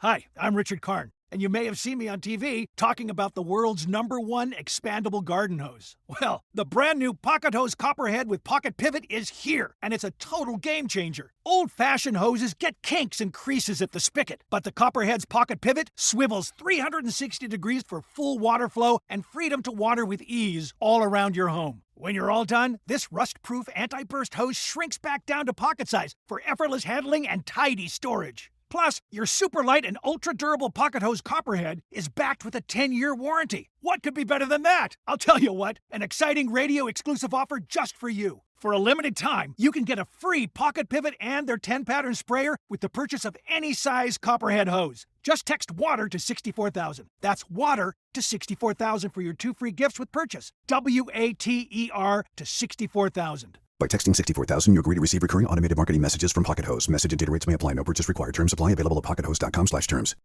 Hi, I'm Richard Karn, and you may have seen me on TV talking about the world's #1 expandable garden hose. Well, the brand new Pocket Hose Copperhead with Pocket Pivot is here, and it's a total game changer. Old-fashioned hoses get kinks and creases at the spigot, but the Copperhead's Pocket Pivot swivels 360 degrees for full water flow and freedom to water with ease all around your home. When you're all done, this rust-proof anti-burst hose shrinks back down to pocket size for effortless handling and tidy storage. Plus, your super light and ultra-durable Pocket Hose Copperhead is backed with a 10-year warranty. What could be better than that? I'll tell you what, an exciting radio-exclusive offer just for you. For a limited time, you can get a free Pocket Pivot and their 10-pattern sprayer with the purchase of any size Copperhead hose. Just text WATER to 64,000. That's WATER to 64,000 for your 2 free gifts with purchase. WATER to 64,000. By texting 64,000, you agree to receive recurring automated marketing messages from Pocket Hose. Message and data rates may apply. No purchase required. Terms apply. Available at pockethose.com/terms.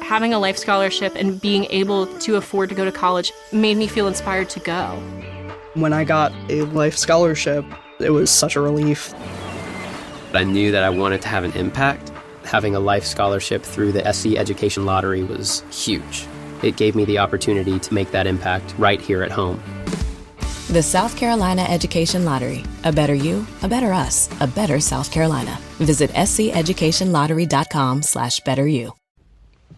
Having a life scholarship and being able to afford to go to college made me feel inspired to go. When I got a life scholarship, it was such a relief. I knew that I wanted to have an impact. Having a life scholarship through the SC Education Lottery was huge. It gave me the opportunity to make that impact right here at home. The South Carolina Education Lottery. A better you, a better us, a better South Carolina. Visit sceducationlottery.com/betteryou.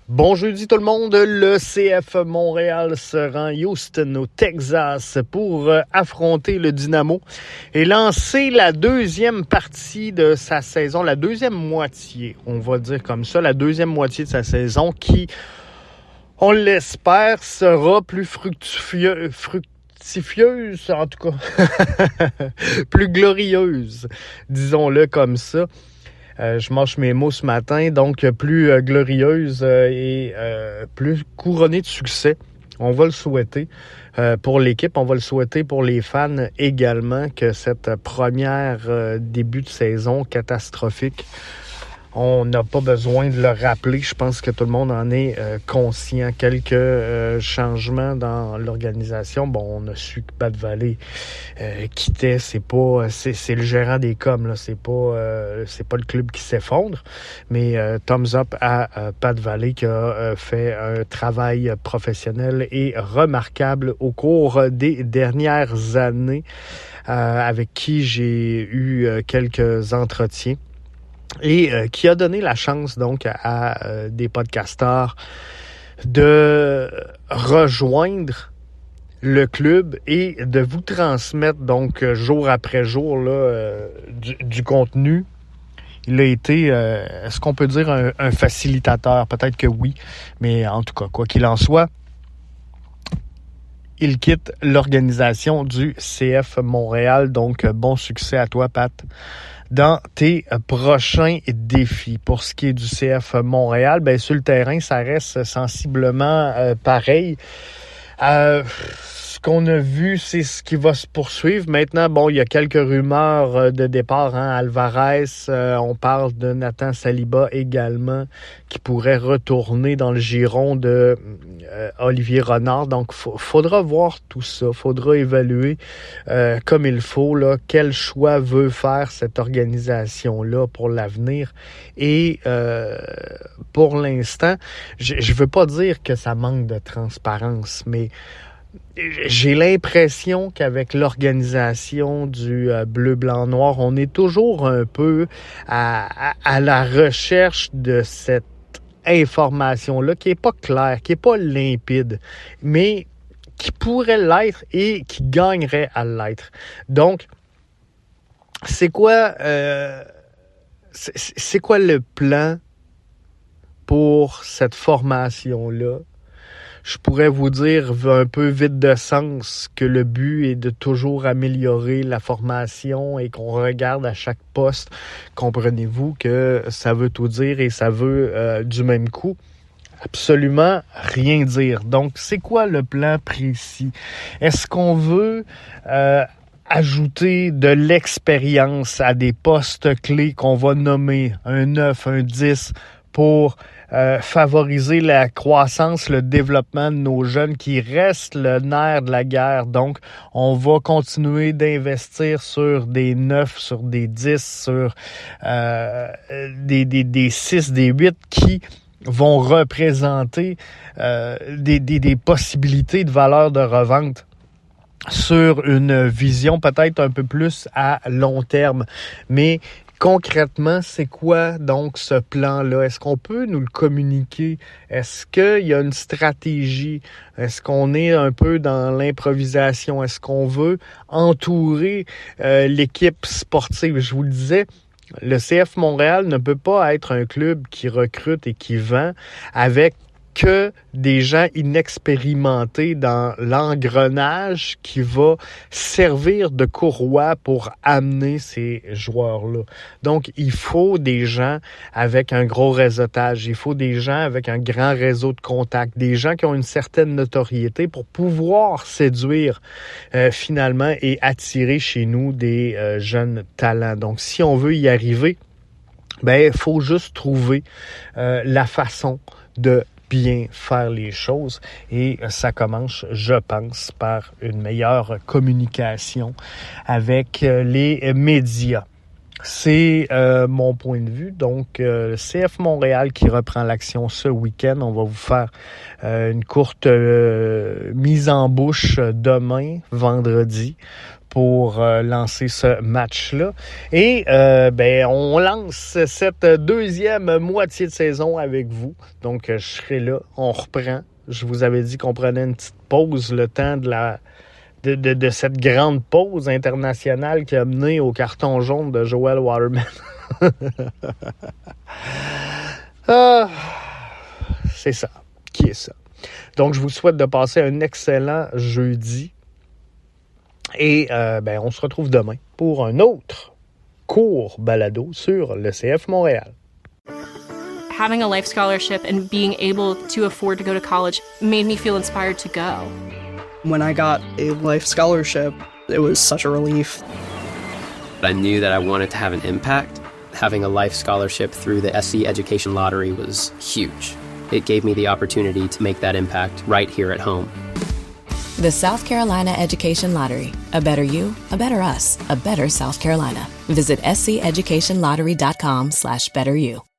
Bon jeudi tout le monde, le CF Montréal se rend Houston au Texas pour affronter le Dynamo et lancer la deuxième partie de sa saison, la deuxième moitié, on va dire comme ça, la deuxième moitié de sa saison qui, on l'espère, sera plus fructueuse, en tout cas, plus glorieuse, disons-le comme ça. Je mâche mes mots ce matin, donc plus glorieuse et plus couronnée de succès. On va le souhaiter pour l'équipe, on va le souhaiter pour les fans également, que cette première début de saison catastrophique, on n'a pas besoin de le rappeler. Je pense que tout le monde en est conscient. Quelques changements dans l'organisation. Bon, on a su que Pat Valley quittait. C'est le gérant des coms, là. C'est pas le club qui s'effondre. Mais thumbs up à Pat Valley qui a fait un travail professionnel et remarquable au cours des dernières années, avec qui j'ai eu quelques entretiens. Et qui a donné la chance donc à des podcasteurs de rejoindre le club et de vous transmettre donc jour après jour là, du contenu. Il a été, est-ce qu'on peut dire un facilitateur? Peut-être que oui, mais en tout cas, quoi qu'il en soit, il quitte l'organisation du CF Montréal. Donc, bon succès à toi, Pat, dans tes prochains défis. Pour ce qui est du CF Montréal, ben sur le terrain, ça reste sensiblement pareil. Ce qu'on a vu, c'est ce qui va se poursuivre. Maintenant, bon, il y a quelques rumeurs de départ. Alvarez, on parle de Nathan Saliba également, qui pourrait retourner dans le giron de Olivier Renard. Donc, faudra voir tout ça. Faudra évaluer comme il faut là, quel choix veut faire cette organisation-là pour l'avenir. Et pour l'instant, je veux pas dire que ça manque de transparence, mais j'ai l'impression qu'avec l'organisation du bleu, blanc, noir, on est toujours un peu à la recherche de cette information-là qui est pas claire, qui est pas limpide, mais qui pourrait l'être et qui gagnerait à l'être. Donc, c'est quoi le plan pour cette formation-là? Je pourrais vous dire un peu vide de sens que le but est de toujours améliorer la formation et qu'on regarde à chaque poste. Comprenez-vous que ça veut tout dire et ça veut du même coup absolument rien dire. Donc, c'est quoi le plan précis? Est-ce qu'on veut ajouter de l'expérience à des postes clés qu'on va nommer un 9, un 10 pour favoriser la croissance, le développement de nos jeunes qui restent le nerf de la guerre. Donc, on va continuer d'investir sur des 9, sur des 10, sur des 6, des 8 qui vont représenter des possibilités de valeur de revente sur une vision peut-être un peu plus à long terme. Mais concrètement, c'est quoi donc ce plan-là? Est-ce qu'on peut nous le communiquer? Est-ce qu'il y a une stratégie? Est-ce qu'on est un peu dans l'improvisation? Est-ce qu'on veut entourer l'équipe sportive? Je vous le disais, le CF Montréal ne peut pas être un club qui recrute et qui vend avec que des gens inexpérimentés dans l'engrenage qui va servir de courroie pour amener ces joueurs-là. Donc, il faut des gens avec un gros réseautage, il faut des gens avec un grand réseau de contacts, des gens qui ont une certaine notoriété pour pouvoir séduire finalement et attirer chez nous des jeunes talents. Donc, si on veut y arriver, il faut juste trouver la façon de bien faire les choses et ça commence, je pense, par une meilleure communication avec les médias. C'est mon point de vue. Donc, le CF Montréal qui reprend l'action ce week-end. On va vous faire une courte mise en bouche demain, vendredi, pour lancer ce match-là. Et on lance cette deuxième moitié de saison avec vous. Donc, je serai là. On reprend. Je vous avais dit qu'on prenait une petite pause, le temps de cette grande pause internationale qui a mené au carton jaune de Joel Waterman. C'est ça. Qui est ça? Donc, je vous souhaite de passer un excellent jeudi. Et on se retrouve demain pour un autre court balado sur le CF Montréal. Having a life scholarship and being able to afford to go to college made me feel inspired to go. When I got a life scholarship, it was such a relief. I knew that I wanted to have an impact. Having a life scholarship through the SC Education Lottery was huge. It gave me the opportunity to make that impact right here at home. The South Carolina Education Lottery. A better you, a better us, a better South Carolina. Visit sceducationlottery.com/betteryou.